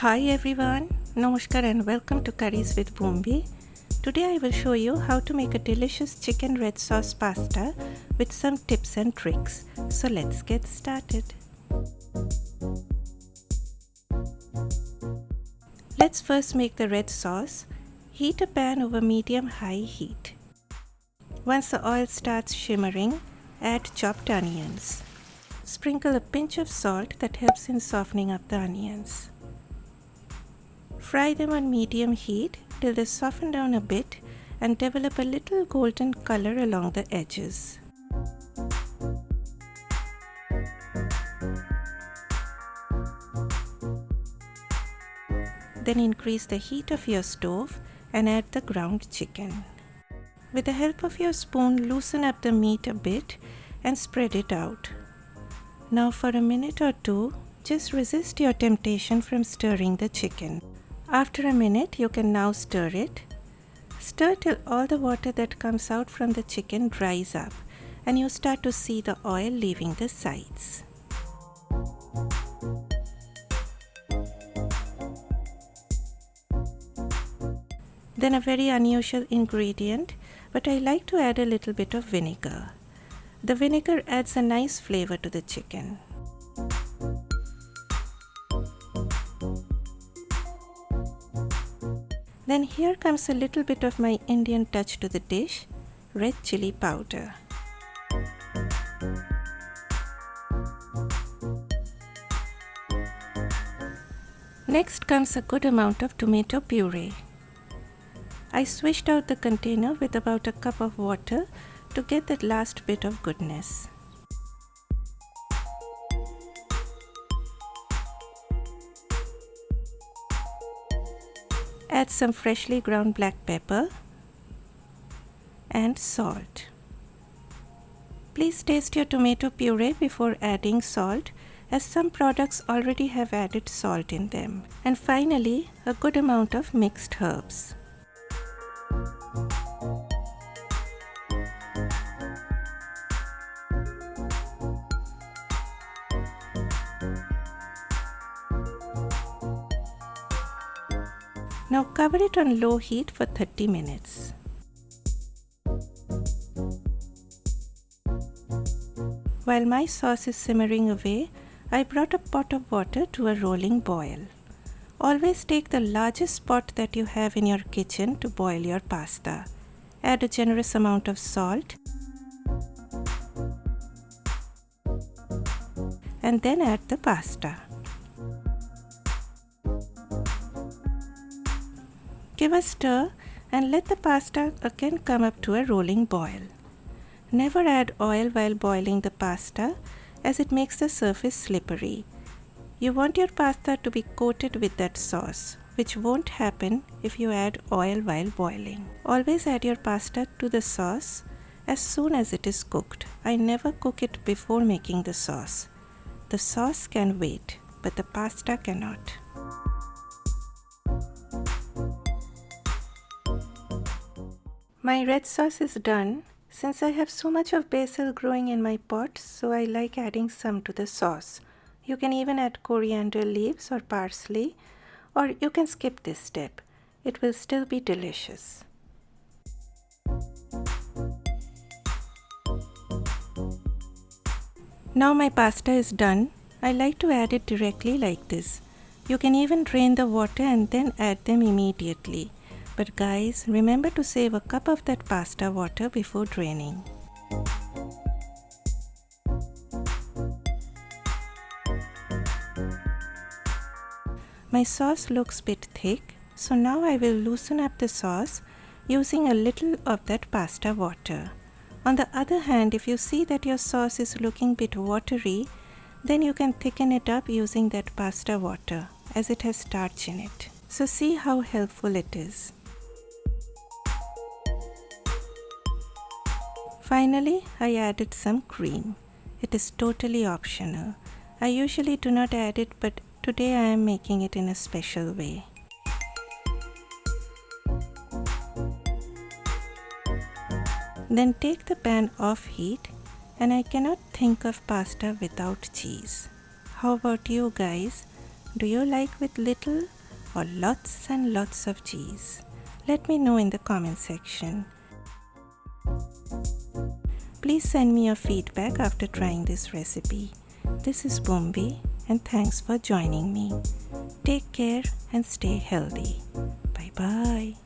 Hi everyone, Namaskar and welcome to Curries with Bumbi. Today I will show you how to make a delicious chicken red sauce pasta with some tips and tricks. So let's get started. Let's first make the red sauce. Heat a pan over medium-high heat. Once the oil starts shimmering, add chopped onions. Sprinkle a pinch of salt that helps in softening up the onions. Fry them on medium heat till they soften down a bit and develop a little golden color along the edges. Then increase the heat of your stove and add the ground chicken. With the help of your spoon, loosen up the meat a bit and spread it out. Now for a minute or two, just resist your temptation from stirring the chicken. After a minute, you can now stir it. Stir till all the water that comes out from the chicken dries up and you start to see the oil leaving the sides. Then a very unusual ingredient, but I like to add a little bit of vinegar. The vinegar adds a nice flavor to the chicken. Then here comes a little bit of my Indian touch to the dish, red chili powder. Next comes a good amount of tomato puree. I swished out the container with about a cup of water to get that last bit of goodness. Add some freshly ground black pepper and salt. Please taste your tomato puree before adding salt, as some products already have added salt in them. And finally, a good amount of mixed herbs. Now cover it on low heat for 30 minutes. While my sauce is simmering away, I brought a pot of water to a rolling boil. Always take the largest pot that you have in your kitchen to boil your pasta. Add a generous amount of salt and then add the pasta. Give a stir and let the pasta again come up to a rolling boil. Never add oil while boiling the pasta, as it makes the surface slippery. You want your pasta to be coated with that sauce, which won't happen if you add oil while boiling. Always add your pasta to the sauce as soon as it is cooked. I never cook it before making the sauce. The sauce can wait, but the pasta cannot. My red sauce is done. Since I have so much of basil growing in my pot, so I like adding some to the sauce. You can even add coriander leaves or parsley, or you can skip this step. It will still be delicious. Now my pasta is done. I like to add it directly like this. You can even drain the water and then add them immediately. But guys, remember to save a cup of that pasta water before draining. My sauce looks a bit thick, so now I will loosen up the sauce using a little of that pasta water. On the other hand, if you see that your sauce is looking a bit watery, then you can thicken it up using that pasta water, as it has starch in it. So see how helpful it is. Finally, I added some cream. It is totally optional. I usually do not add it, but today I am making it in a special way. Then take the pan off heat, and I cannot think of pasta without cheese. How about you guys? Do you like with little or lots and lots of cheese? Let me know in the comment section. Please send me your feedback after trying this recipe. This is Bumbi, and thanks for joining me. Take care and stay healthy. Bye bye.